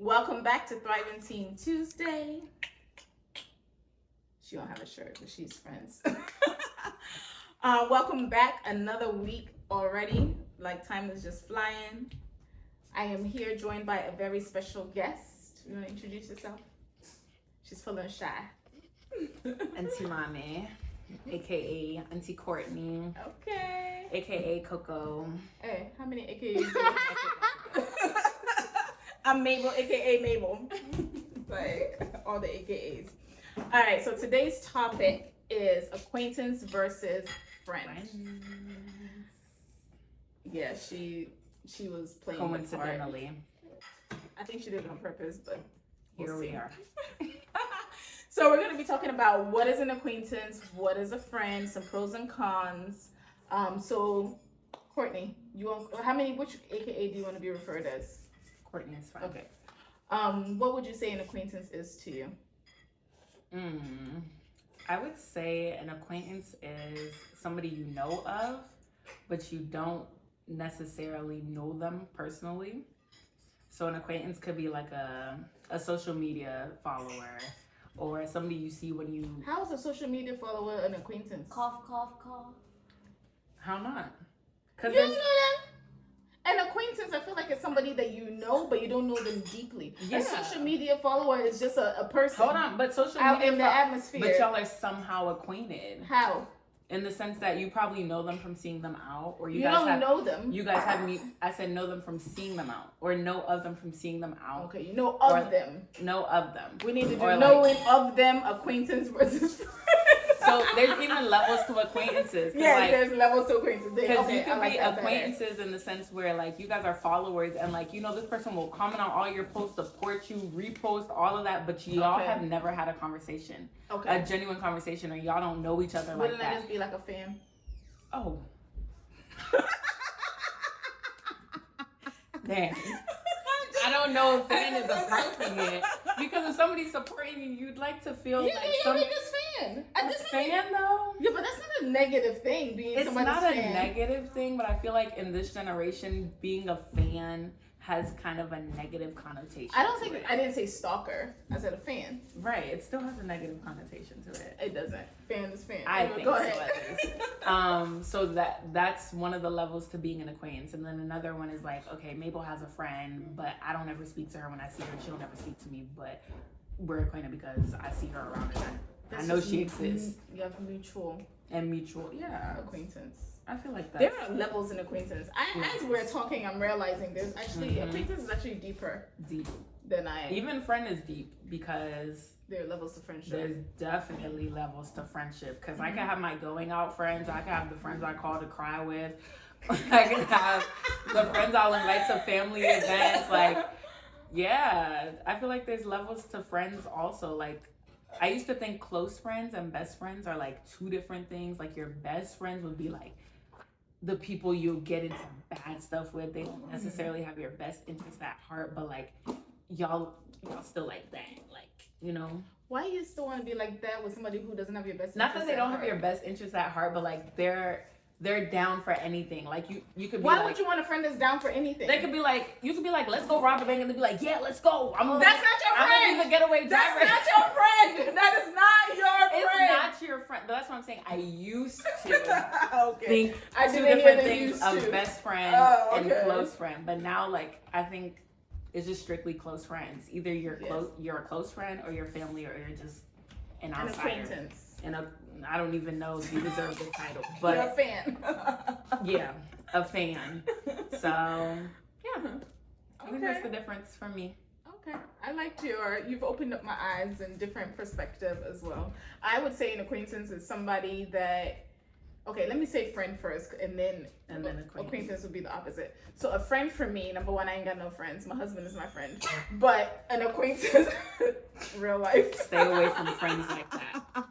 Welcome back to Thriving Team Tuesday. She don't have a shirt, but she's friends. Welcome back. Another week already. Like, time is just flying. I am here joined by a very special guest. You want to introduce yourself? She's feeling shy. Auntie Mommy, aka Auntie Courtney, Okay. aka Coco. Hey, how many AKAs do you have? I'm Mabel, aka Mabel. Like, all the AKAs. All right, so today's topic is acquaintance versus friend. Yeah, she was playing Coincidentally, I think she did it on purpose, but here we are. So we're going to be talking about what is an acquaintance, what is a friend, some pros and cons. So Courtney, which AKA do you want to be referred as? Courtney is fine. Okay. What would you say an acquaintance is to you? I would say an acquaintance is somebody you know of, but you don't necessarily know them personally. So an acquaintance could be like a social media follower, or somebody you see when you... How is a social media follower an acquaintance? Cough, cough, cough. How not? You don't know them? An acquaintance, I feel like it's somebody that you know, but you don't know them deeply. Yeah. A social media follower is just a person. Hold on, but social out media... in the atmosphere. But y'all are somehow acquainted. How? In the sense that you probably know them from seeing them out, or You guys don't know them. You guys have me. I said know them from seeing them out, or know of them from seeing them out. Okay, you know of them. Know of them. We need to do Or knowing of them, acquaintance versus friend. So there's even levels to acquaintances. Yeah, like, there's levels to acquaintances. Because you can like be that acquaintances in the sense where like you guys are followers and like this person will comment on all your posts, support you, repost all of that, but y'all have never had a conversation, a genuine conversation, or y'all don't know each other like that. Wouldn't that just be like a fan? Oh. Damn. I don't know if fan is appropriate because if somebody's supporting you, you'd like to feel like you're your biggest fan. Fan though. Yeah, but that's not a negative thing. Being It's somebody's not fan. a negative thing, but I feel like in this generation, being a fan has kind of a negative connotation. I don't think I didn't say stalker. I said a fan. Right. It still has a negative connotation to it. It doesn't. Fan is fan. I think Go so ahead. at least. So that's one of the levels to being an acquaintance. And then another one is like, okay, Mabel has a friend, but I don't ever speak to her when I see her. She'll never speak to me, but we're acquainted because I see her around and I know she exists. You have mutual acquaintance. I feel like that. There are levels in acquaintance. As we're talking, I'm realizing there's actually acquaintance is actually deeper than I. Even friend is deep because there are levels to friendship. There's definitely levels to friendship because I can have my going out friends. I can have the friends I call to cry with. I can have the friends I'll invite to family events. Like, yeah, I feel like there's levels to friends also. Like, I used to think close friends and best friends are like two different things. Like, your best friends would be like the people you'll get into bad stuff with. They don't necessarily have your best interest at heart, but like y'all still like that. Like, Why you still want to be like that with somebody who doesn't have your best not interest that they at don't heart? have your best interest at heart, but like they're down for anything. Like you could be Why like, would you want a friend that's down for anything? they could be like, you could be like, let's go rob a bank, and they'd be like, yeah, let's go. That's not your I'm friend. gonna be the getaway driver. That's not your friend. That is not your friend. It's not your friend. But that's what I'm saying. I used to think I two didn't hear different the things used of to. best friend and close friend. But now, like, I think it's just strictly close friends. Either you're you're a close friend, or you're family, or you're just an outsider. Acquaintance. And I don't even know if you deserve the title, but you're a fan. Yeah, a fan. So yeah, I think that's the difference for me. Okay, I liked you've opened up my eyes in different perspective as well. I would say an acquaintance is somebody that, okay, let me say friend first, and then acquaintance would be the opposite. So a friend for me, number one, I ain't got no friends. My husband is my friend. But an acquaintance, real life. Stay away from friends like that.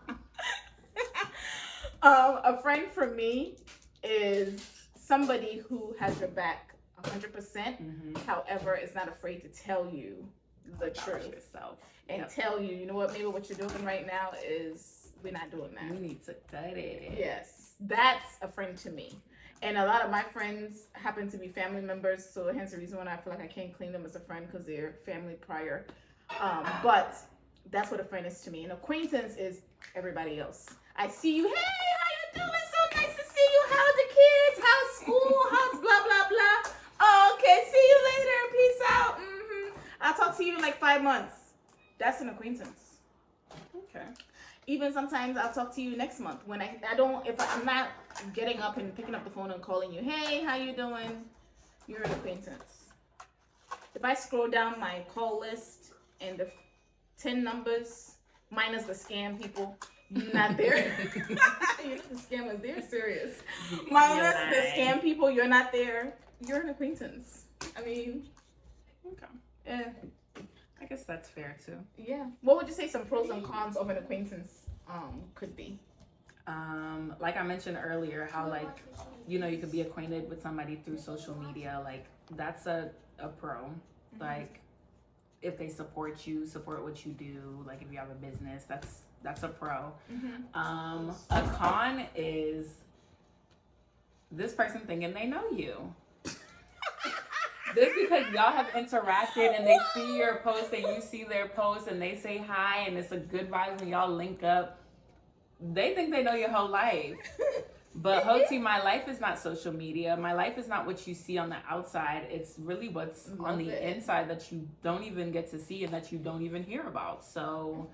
A friend for me is somebody who has your back 100%. However, is not afraid to tell you the truth yourself and tell you, you know what, maybe what you're doing right now is we're not doing that. We need to cut it. Yes, that's a friend to me. And a lot of my friends happen to be family members, so hence the reason why I feel like I can't claim them as a friend because they're family prior. But that's what a friend is to me. An acquaintance is everybody else. I see you. Hey, how you doing? So nice to see you. How the kids? How's school? How's blah blah blah? Oh, okay. See you later. Peace out. I'll talk to you in like 5 months. That's an acquaintance. Okay. Even sometimes I'll talk to you next month when I don't, if I'm not getting up and picking up the phone and calling you, hey, how you doing? You're an acquaintance. If I scroll down my call list and the 10 numbers minus the scam people, you're not there. You know, the scammers, they're serious. Minus the scam people, you're not there. You're an acquaintance. I mean, okay. Yeah. I guess that's fair too. Yeah. What would you say some pros and cons of an acquaintance could be? Like I mentioned earlier, how like, you know, you could be acquainted with somebody through social media. Like that's a pro. Mm-hmm. Like if they support what you do, like if you have a business, that's a pro. Mm-hmm. A con is this person thinking they know you. Just because y'all have interacted and they see your post and you see their post and they say hi and it's a good vibe when y'all link up, they think they know your whole life. But Hoti, my life is not social media. My life is not what you see on the outside. It's really what's on the inside that you don't even get to see and that you don't even hear about. So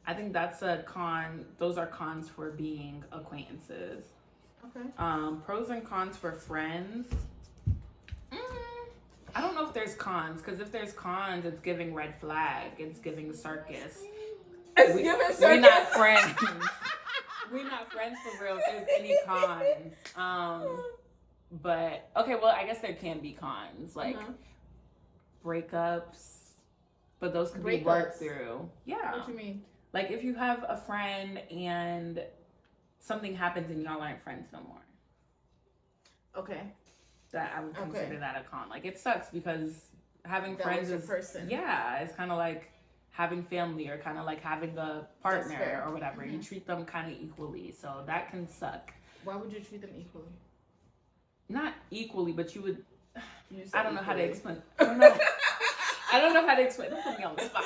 I think that's a con. Those are cons for being acquaintances. Okay. Pros and cons for friends. I don't know if there's cons, because if there's cons, it's giving red flag. It's giving circus. Giving circus. We're not friends. We're not friends for real if there's any cons. But, okay, well, I guess there can be cons. Like, breakups. But those can be worked through. Yeah. What do you mean? Like, if you have a friend and something happens and y'all aren't friends no more. Okay. That I would consider that a con. Like it sucks because having friends is person. Yeah, it's kind of like having family or kind of like having a partner or whatever. Mm-hmm. You treat them kind of equally, so that can suck. Why would you treat them equally? Not equally, but you would. I don't know how to explain. I don't know how to explain. Don't put me on the spot.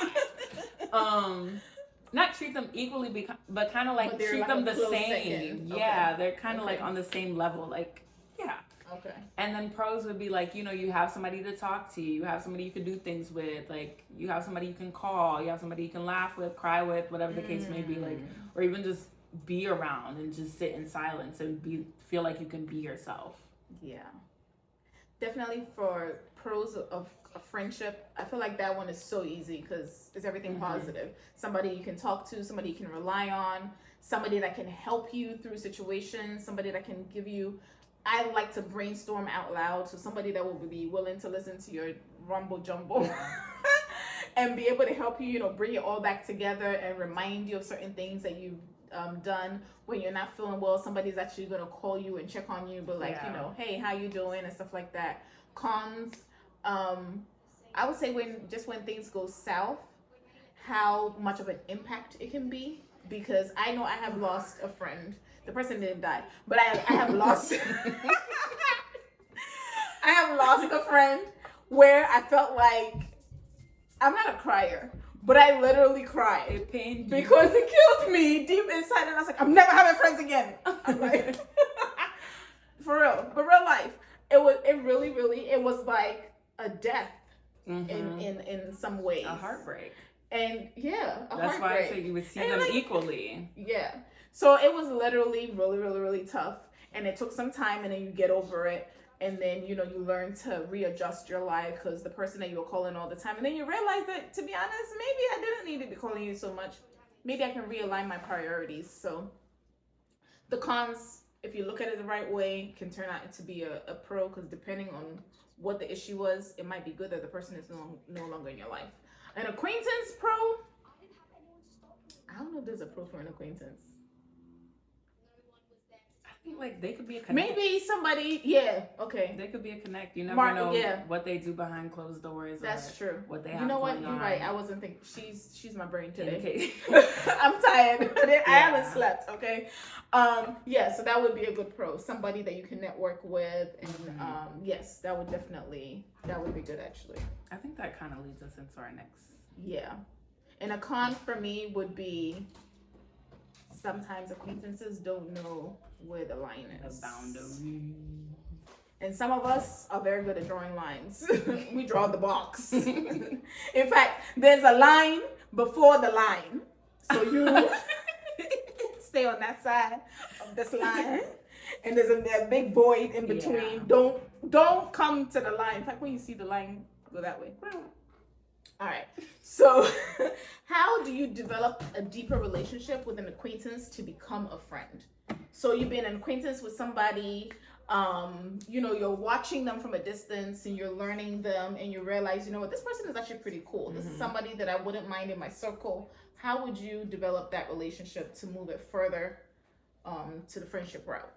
Not treat them equally, but kind of like treat them the same. Yeah, they're kind of like on the same level. Like, yeah. Okay. And then pros would be like, you know, you have somebody to talk to, you have somebody you can do things with, like you have somebody you can call, you have somebody you can laugh with, cry with, whatever the case may be, like, or even just be around and just sit in silence and feel like you can be yourself. Yeah. Definitely for pros of a friendship, I feel like that one is so easy because it's everything positive. Somebody you can talk to, somebody you can rely on, somebody that can help you through situations, somebody that can give you. I like to brainstorm out loud, so somebody that will be willing to listen to your rumble jumble and be able to help you, you know, bring it all back together and remind you of certain things that you've done when you're not feeling well. Somebody's actually going to call you and check on you, but like, you know, hey, how you doing and stuff like that. Cons, I would say when things go south, how much of an impact it can be, because I know I have lost a friend. The person didn't die, but I have lost. I have lost a friend where I felt like I'm not a crier, but I literally cried. It pained you because it killed me deep inside, and I was like, I'm never having friends again. I'm like, for real, but real life, it was like a death in some ways, a heartbreak, and that's heartbreak. why I said you would see them like, equally. Yeah. So it was literally really, really, really tough. And it took some time, and then you get over it. And then, you know, you learn to readjust your life because the person that you were calling all the time. And then you realize that, to be honest, maybe I didn't need to be calling you so much. Maybe I can realign my priorities. So the cons, if you look at it the right way, can turn out to be a pro, because depending on what the issue was, it might be good that the person is no longer in your life. An acquaintance pro, I don't know if there's a pro for an acquaintance. Like they could be a connect. Maybe somebody, yeah, okay. They could be a connect. You never know what they do behind closed doors. That's true. What they have. You know what? You're right. I wasn't thinking. She's my brain today. Yeah. I'm tired. I haven't slept. Okay. Yeah. So that would be a good pro. Somebody that you can network with, and yes, that would be good actually. I think that kind of leads us into our next. Yeah, and a con for me would be sometimes acquaintances don't know where the line is. The boundary. And some of us are very good at drawing lines. We draw the box. In fact, there's a line before the line. So you stay on that side of this line. And there's a big void in between. Yeah. Don't come to the line. In fact, when you see the line, go that way. All right. So how do you develop a deeper relationship with an acquaintance to become a friend? So you've been an acquaintance with somebody, you're watching them from a distance and you're learning them and you realize, you know what, this person is actually pretty cool. This is somebody that I wouldn't mind in my circle. How would you develop that relationship to move it further to the friendship route?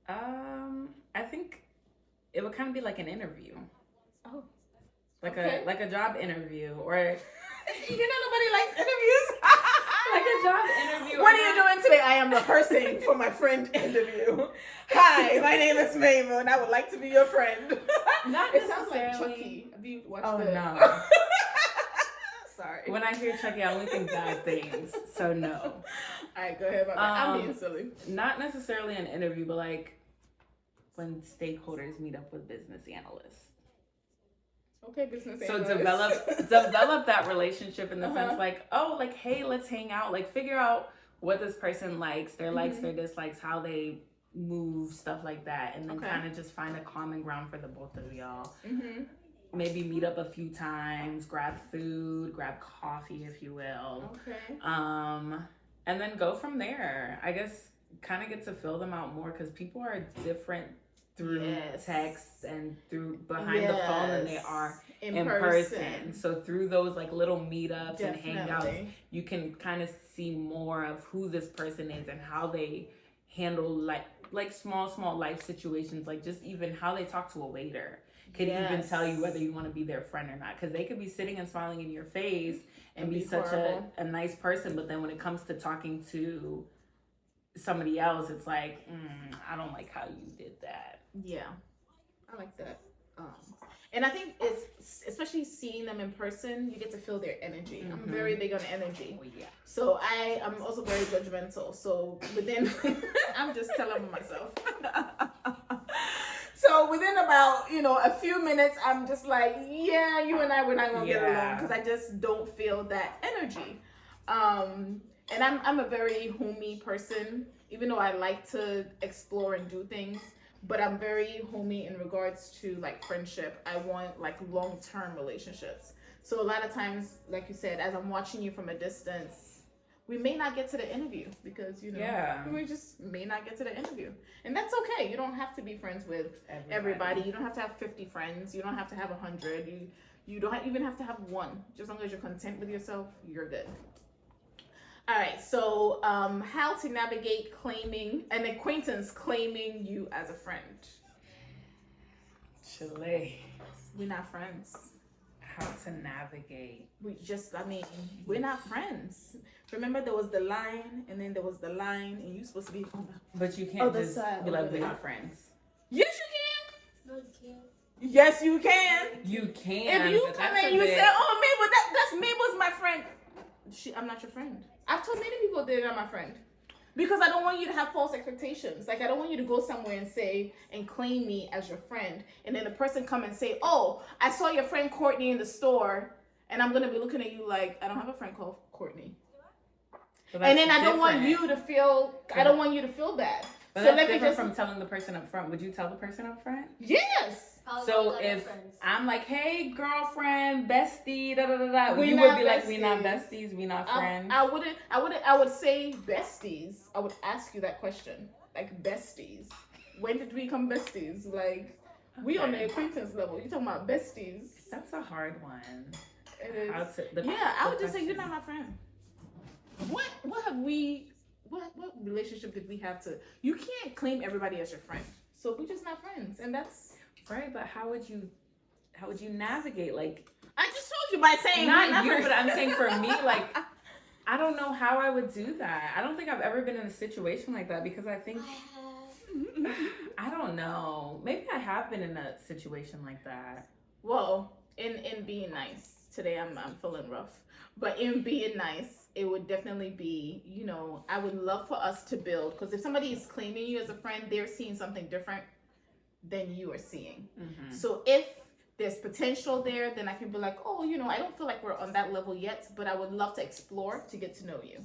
I think it would kind of be like an interview. Oh. Like a job interview or nobody likes interviews. Like a job interview. What are you doing today? I am rehearsing for my friend interview. Hi, my name is Mabel and I would like to be your friend. Not it sounds necessarily. like Chucky. Have you watched Oh, it? no. Sorry. When I hear Chucky, I only think bad things. So no. All right, go ahead. I'm being silly. Not necessarily an interview, but like when stakeholders meet up with business analysts. Okay, business analyst. So develop that relationship in the sense like, oh, like, hey, let's hang out. Like, figure out what this person likes, their likes, their dislikes, how they move, stuff like that. And then kind of just find a common ground for the both of y'all. Maybe meet up a few times, grab food, grab coffee, if you will. Okay. And then go from there. I guess kind of get to fill them out more because people are different through text and through behind the phone than they are in person. So through those like little meetups and hangouts, you can kind of see more of who this person is and how they handle like small life situations, like just even how they talk to a waiter could even tell you whether you want to be their friend or not, because they could be sitting and smiling in your face and be such a nice person, but then when it comes to talking to somebody else, it's like, I don't like how you did that. Yeah, I like that. And I think it's, especially seeing them in person, you get to feel their energy. I'm very big on energy. Oh, yeah. So I'm also very judgmental. So within, I'm just telling myself. So within about, a few minutes, I'm just like, yeah, you and I, we're not going to get along because I just don't feel that energy. And I'm a very homey person, even though I like to explore and do things. But I'm very homey in regards to like friendship. I want like long-term relationships. So a lot of times, like you said, as I'm watching you from a distance, we may not get to the interview because, we just may not get to the interview. And that's okay. You don't have to be friends with everybody. You don't have to have 50 friends. You don't have to have 100. You don't even have to have one. Just as long as you're content with yourself, you're good. All right, so how to navigate an acquaintance claiming you as a friend? Chile. We're not friends. How to navigate? We're not friends. Remember, there was the line, and then there was the line, and you're supposed to be on the But you can't just be like, we're not friends. Yes, you can. No, you can't. Yes, you can. You can. If you come and you say, oh, Mabel, Mabel's my friend. I'm not your friend. I've told many people they're not my friend because I don't want you to have false expectations. Like, I don't want you to go somewhere and say and claim me as your friend, and then the person come and say, oh, I saw your friend Courtney in the store, and I'm gonna be looking at you like, I don't have a friend called Courtney. And then I don't want you to feel bad. But so that's different from telling the person up front. Would you tell the person up front? Yes. So if I'm like, hey, girlfriend, bestie, da da da da, you would be like, we not besties, we not friends. I would say besties. I would ask you that question, like besties. When did we become besties? Like, we on the acquaintance level. You talking about besties? That's a hard one. It is. I would just say you're not my friend. What have we what relationship did we have to? You can't claim everybody as your friend. So we're just not friends, and that's right. But how would you navigate? Like, I just told you by saying not you, but I'm saying for me, like, I don't know how I would do that. I don't think I've ever been in a situation like that because I think I don't know. Maybe I have been in a situation like that. Well, in being nice today, I'm feeling rough, but in being nice, it would definitely be, you know, I would love for us to build, because if somebody is claiming you as a friend, they're seeing something different than you are seeing. So if there's potential there, then I can be like, oh, you know, I don't feel like we're on that level yet, but I would love to explore to get to know you.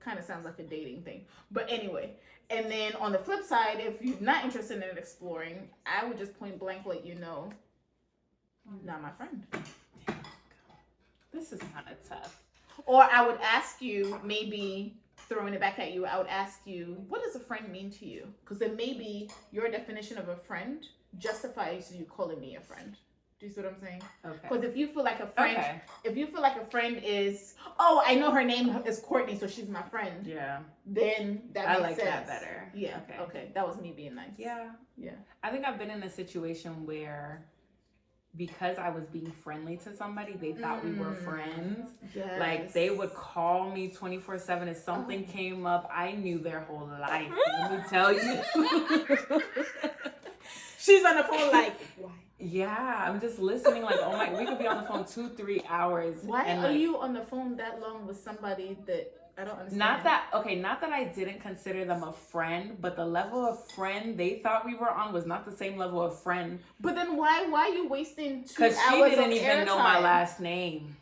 Kind of sounds like a dating thing. But anyway, and then on the flip side, if you're not interested in exploring, I would just point blank let you know, not my friend. This is kind of tough. Or I would ask you, maybe throwing it back at you, I would ask you, what does a friend mean to you? Because then maybe your definition of a friend justifies you calling me a friend. Do you see what I'm saying? Okay. Because if you feel like a friend, if you feel like a friend is, oh, I know her name is Courtney, so she's my friend. Yeah. Then that makes I like sense. that better. Yeah. Okay. That was me being nice. Yeah. Yeah. I think I've been in a situation where, because I was being friendly to somebody, they thought we were friends. Yes. Like, they would call me 24/7 if something came up. I knew their whole life. Let me tell you. She's on the phone like, why? Yeah, I'm just listening like, oh my, we could be on the phone 2-3 hours. Why and are like, you on the phone that long with somebody that I don't understand? Not that I didn't consider them a friend, but the level of friend they thought we were on was not the same level of friend. But then why are you wasting 2 hours? Because she didn't even know my last name,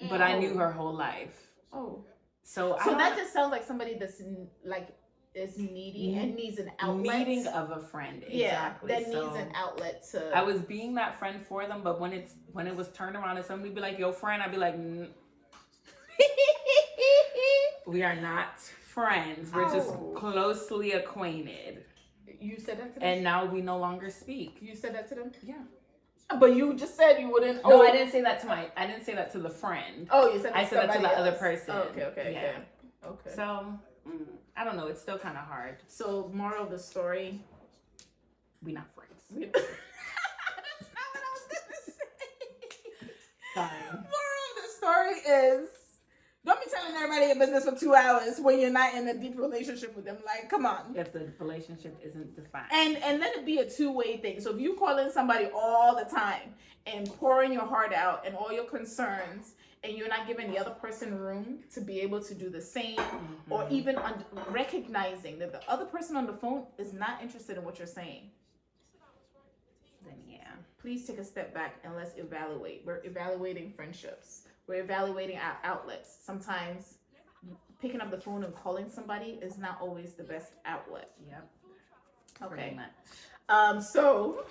but I knew her whole life. Oh, so that just sounds like somebody that's like is needy and needs an outlet. Needing of a friend, exactly. Yeah, that needs an outlet to. I was being that friend for them, but when it was turned around and somebody be like, "Yo, friend," I'd be like, "We are not friends. We're just closely acquainted." You said that to them? And now we no longer speak. You said that to them? Yeah. But you just said you wouldn't. No, I didn't say that to the friend. Oh, you said I said that to the other else. person. Oh, okay. Yeah. Okay. So, I don't know. It's still kind of hard. So, moral of the story: we not friends. That's not what I was gonna say. Sorry. Moral of the story is: don't be telling everybody your business for 2 hours when you're not in a deep relationship with them. Like, come on. If the relationship isn't defined. And let it be a two-way thing. So if you call in somebody all the time and pouring your heart out and all your concerns, and you're not giving the other person room to be able to do the same, or even recognizing that the other person on the phone is not interested in what you're saying, then yeah. Please take a step back and let's evaluate. We're evaluating friendships. We're evaluating our outlets. Sometimes picking up the phone and calling somebody is not always the best outlet. Yep. Okay. So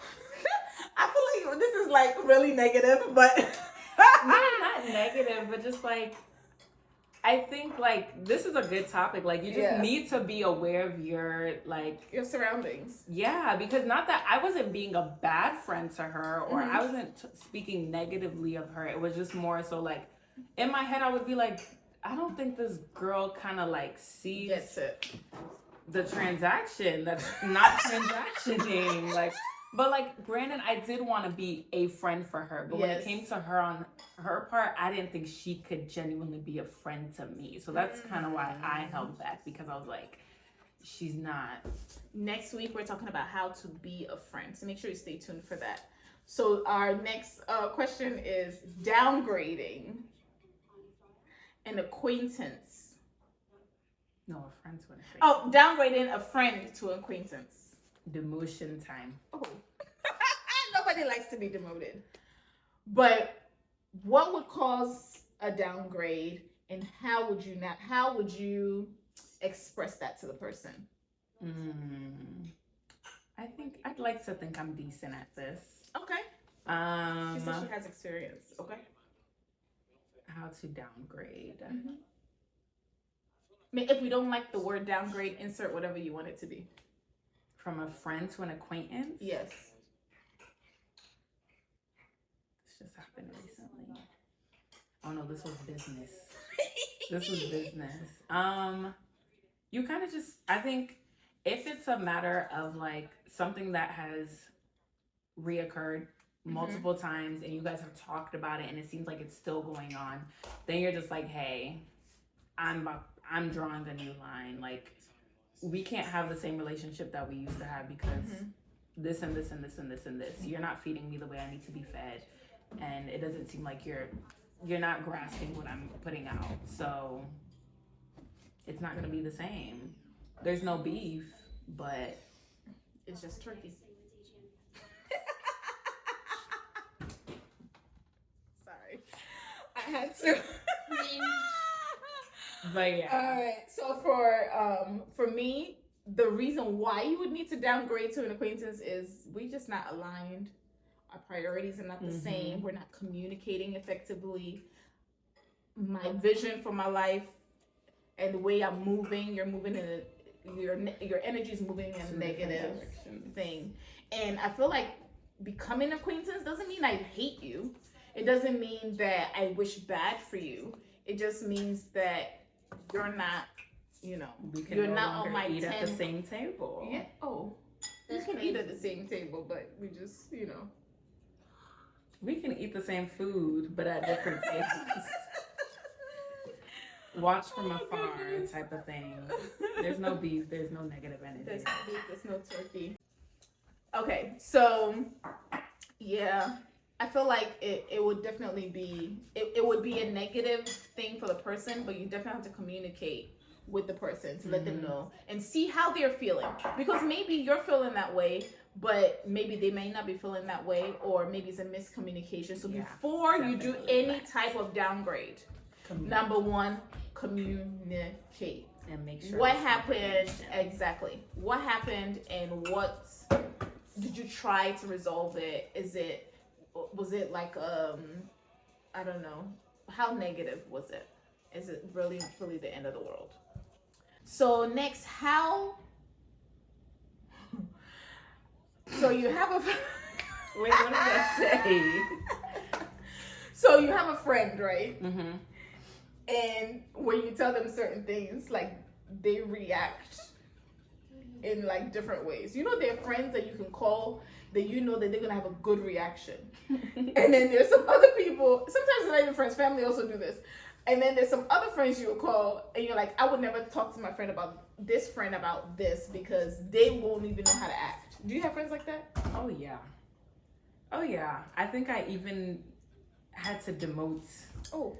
I feel like this is like really negative, but no, not negative, but just like, I think like this is a good topic. Like, you just need to be aware of your surroundings. Yeah, because not that I wasn't being a bad friend to her, or I wasn't speaking negatively of her. It was just more so like, in my head I would be like, I don't think this girl kind of like sees the transaction that's not transactioning. Like, but like, granted, I did want to be a friend for her, but when it came to her on her part, I didn't think she could genuinely be a friend to me. So that's kind of why I held back, because I was like, she's not. Next week we're talking about how to be a friend, so make sure you stay tuned for that. So our next question is downgrading an acquaintance. No, a friend to an acquaintance. Oh, downgrading a friend to an acquaintance. Demotion time. Oh. Nobody likes to be demoted. But what would cause a downgrade, and how would you express that to the person? I think I'd like to think I'm decent at this. Okay. She says she has experience. Okay. How to downgrade. I mean, if we don't like the word downgrade, insert whatever you want it to be. From a friend to an acquaintance? Yes. This just happened recently. Oh no, this was business. This was business. you kind of just, I think if it's a matter of like something that has reoccurred multiple times and you guys have talked about it and it seems like it's still going on, then you're just like, hey, I'm drawing a new line. Like, we can't have the same relationship that we used to have because this and this and this and this and this. You're not feeding me the way I need to be fed, and it doesn't seem like you're not grasping what I'm putting out. So it's not gonna be the same. There's no beef, but it's just turkey. Sorry, I had to. But yeah. All right. So for me, the reason why you would need to downgrade to an acquaintance is we just not aligned. Our priorities are not the same. We're not communicating effectively. My vision for my life and the way I'm moving, you're moving in your energy is moving in a negative thing. And I feel like becoming an acquaintance doesn't mean I hate you. It doesn't mean that I wish bad for you. It just means that you're not, you're not on my eat 10. at the same table. Yeah. Oh, we can eat at the same table, but we just, We can eat the same food, but at different tables. Watch from afar type of thing. There's no beef. There's no negative energy. There's no beef. There's no turkey. Okay, so yeah, I feel like it would definitely be it would be a negative thing for the person, but you definitely have to communicate with the person to let them know and see how they're feeling, because maybe you're feeling that way, but maybe they may not be feeling that way, or maybe it's a miscommunication. So before you do any type of downgrade, number one, communicate and make sure what happened exactly. What happened and what did you try to resolve it? Was it like I don't know, how negative was it? Is it really the end of the world? So next, so you have a wait, what did I say? So you have a friend, right? And when you tell them certain things, like, they react in like different ways. There are friends that you can call that that they're gonna have a good reaction. And then there's some other people, sometimes it's not even friends, family also do this. And then there's some other friends you will call and you're like, I would never talk to my friend about this because they won't even know how to act. Do you have friends like that? Oh yeah. I think I even had to demote. Oh.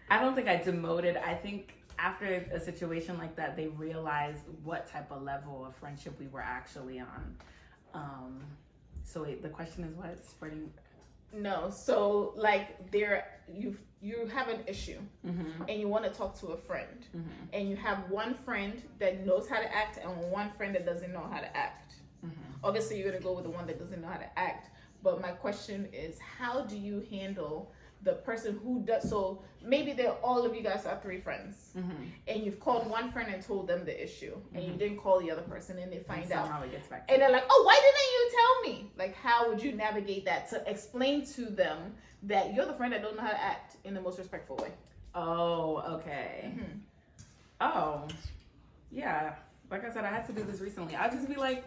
I don't think I demoted. I think after a situation like that, they realized what type of level of friendship we were actually on. So wait, the question is what? Spreading? No. So like you have an issue and you want to talk to a friend and you have one friend that knows how to act and one friend that doesn't know how to act. Obviously, you're going to go with the one that doesn't know how to act. But my question is, how do you handle the person who does? So maybe all of you guys are 3 friends and you've called one friend and told them the issue and you didn't call the other person and they find out. Somehow it gets back to and they're like, oh, why didn't you tell me? Like, how would you navigate that to explain to them that you're the friend that don't know how to act in the most respectful way? Oh, okay. Oh, yeah. Like I said, I had to do this recently. I'll just be like,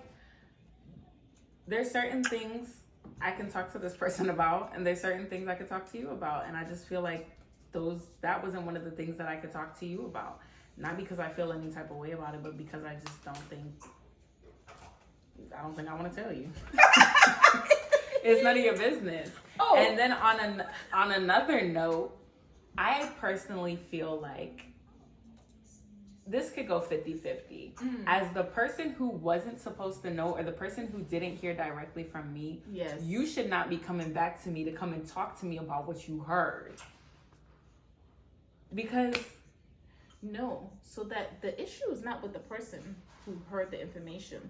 there's certain things I can talk to this person about, and there's certain things I could talk to you about, and I just feel like that wasn't one of the things that I could talk to you about. Not because I feel any type of way about it, but because I just don't think I want to tell you. It's none of your business. Oh. And then on another note, I personally feel like this could go 50-50. As the person who wasn't supposed to know, or the person who didn't hear directly from me, yes, you should not be coming back to me to come and talk to me about what you heard. Because no, so that the issue is not with the person who heard the information.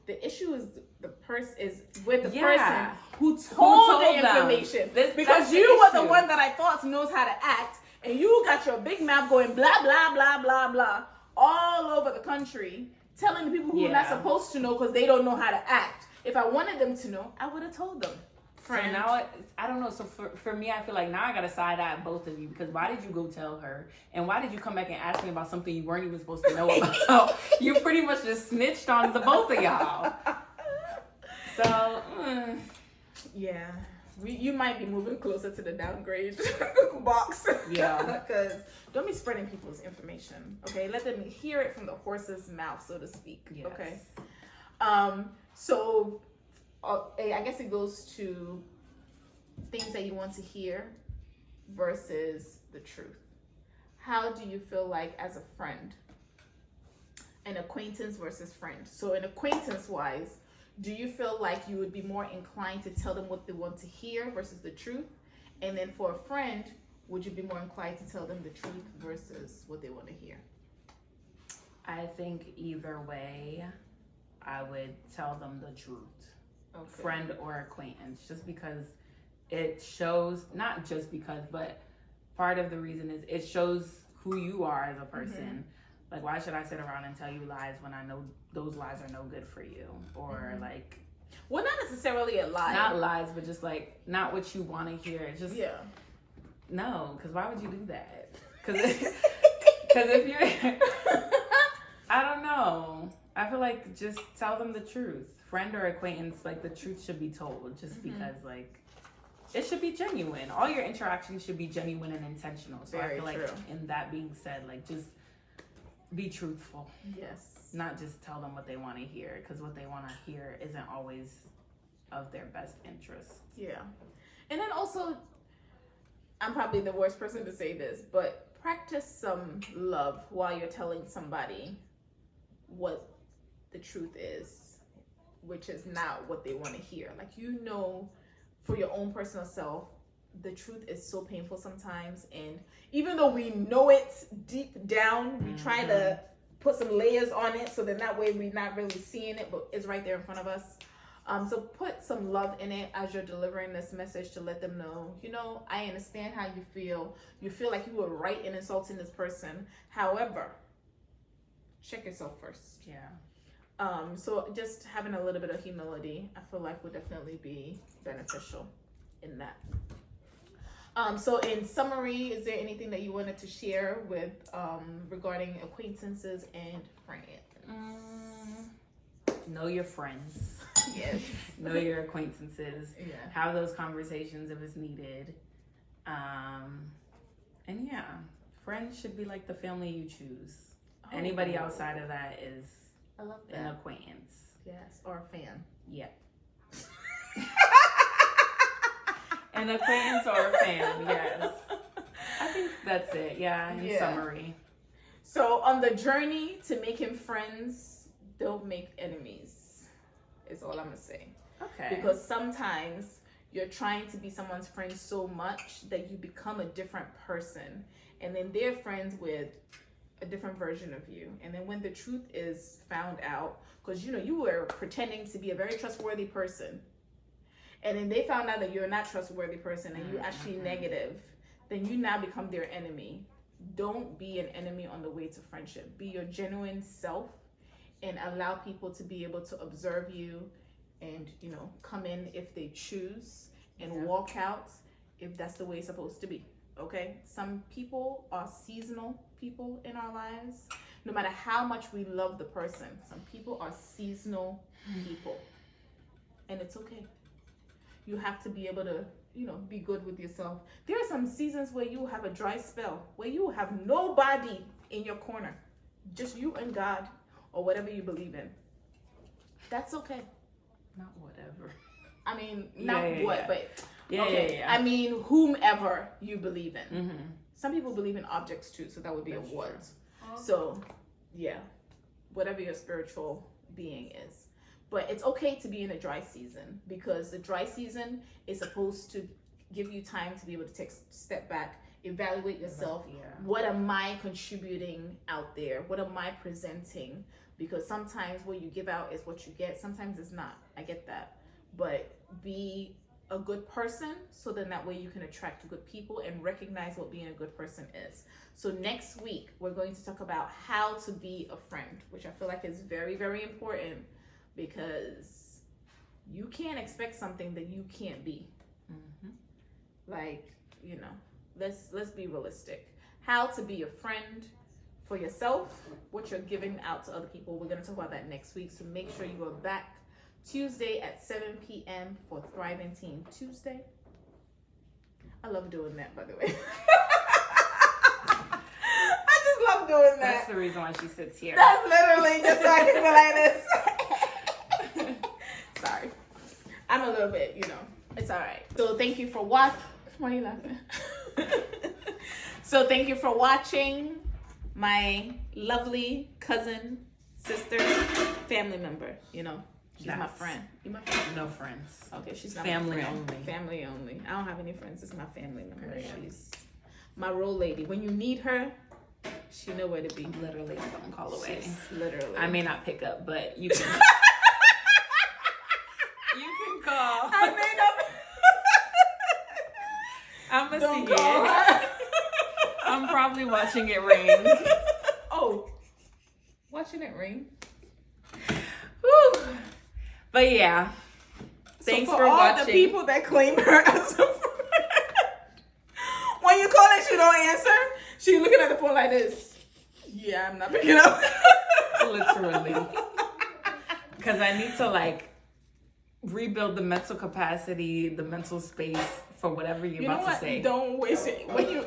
The issue is with the person who told the information. Because you were the one that I thought knows how to act, and you got your big mouth going blah blah blah blah blah all over the country, telling the people who are not supposed to know because they don't know how to act. If I wanted them to know, I would have told them. friend. So now, I don't know. So for me, I feel like now I got to side eye both of you, because why did you go tell her? And why did you come back and ask me about something you weren't even supposed to know about? You pretty much just snitched on the both of y'all. So, yeah. You might be moving closer to the downgrade box. Yeah. Because don't be spreading people's information, okay? Let them hear it from the horse's mouth, so to speak, yes. okay? So, I guess it goes to things that you want to hear versus the truth. How do you feel like as a friend? An acquaintance versus friend. So, an acquaintance-wise, do you feel like you would be more inclined to tell them what they want to hear versus the truth? And then for a friend, would you be more inclined to tell them the truth versus what they want to hear? I think either way, I would tell them the truth. Okay. Friend or acquaintance, just because it shows, not just because, but part of the reason is it shows who you are as a person. Mm-hmm. Like, why should I sit around and tell you lies when I know those lies are no good for you? Or like, well, not necessarily a lie. Not lies, but just like not what you want to hear. It's just no, because why would you do that? Because if you're, I don't know. I feel like just tell them the truth. Friend or acquaintance, like the truth should be told, just because like it should be genuine. All your interactions should be genuine and intentional. So I feel like in that being said, like just be truthful. Yes. Not just tell them what they want to hear, because what they want to hear isn't always of their best interest. Yeah. And then also, I'm probably the worst person to say this, but practice some love while you're telling somebody what the truth is, which is not what they want to hear. Like, you know, for your own personal self, the truth is so painful sometimes, and even though we know it deep down, we try to put some layers on it so that way we're not really seeing it, but it's right there in front of us. So put some love in it as you're delivering this message to let them know, you know, I understand how you feel. You feel like you were right in insulting this person. However, check yourself first. Yeah. So just having a little bit of humility, I feel like would definitely be beneficial in that. So in summary, is there anything that you wanted to share with regarding acquaintances and friends? Know your friends. Yes. Know your acquaintances. Yeah. Have those conversations if it's needed. And yeah, friends should be like the family you choose. Oh. Anybody outside of that is an acquaintance. Yes, or a fan. Yeah. An acquaintance or a fan, yes. I think that's it, in summary. So on the journey to making friends, don't make enemies, is all I'm going to say. Okay. Because sometimes you're trying to be someone's friend so much that you become a different person. And then they're friends with a different version of you. And then when the truth is found out, because, you know, you were pretending to be a very trustworthy person, and then they found out that you're not a trustworthy person and you're actually negative, then you now become their enemy. Don't be an enemy on the way to friendship. Be your genuine self and allow people to be able to observe you and, you know, come in if they choose and walk out if that's the way it's supposed to be. Okay? Some people are seasonal people in our lives. No matter how much we love the person, some people are seasonal people. And it's okay. You have to be able to, you know, be good with yourself. There are some seasons where you have a dry spell, where you have nobody in your corner, just you and God, or whatever you believe in. That's okay. Not whatever. I mean, but okay. I mean, whomever you believe in. Mm-hmm. Some people believe in objects too, so that would be a what. So, whatever your spiritual being is. But it's okay to be in a dry season, because the dry season is supposed to give you time to be able to take a step back, evaluate yourself. Yeah. What am I contributing out there? What am I presenting? Because sometimes what you give out is what you get. Sometimes it's not. I get that. But be a good person, so then that way you can attract good people and recognize what being a good person is. So next week, we're going to talk about how to be a friend, which I feel like is very, very important, because you can't expect something that you can't be. Like, you know, let's be realistic. How to be a friend for yourself, what you're giving out to other people. We're going to talk about that next week. So make sure you are back Tuesday at 7 p.m. for Thriving Team Tuesday. I love doing that, by the way. I just love doing that. That's the reason why she sits here. That's literally just so I can be like this. Sorry. I'm a little bit, you know, it's all right. So thank you for watching. Why are you laughing? So thank you for watching my lovely cousin, sister, family member, you know. She's my friend. You my friend? No friends. Okay, she's not family my friend. only. Family only. I don't have any friends. It's my family member. Yeah. She's my role lady. When you need her, she know where to be. Literally a phone call away. She's literally. I may not pick up, but you can. You can call. I may not. I'm gonna Don't see call it. her. I'm probably watching it rain. Oh, watching it rain. Whew. But yeah, thanks so for all watching. The people that claim her as a friend, when you call and she don't answer, she looking at the phone like this. Yeah, I'm not picking up. Literally, because I need to like rebuild the mental capacity, the mental space for whatever you're about to say. Don't waste it when you.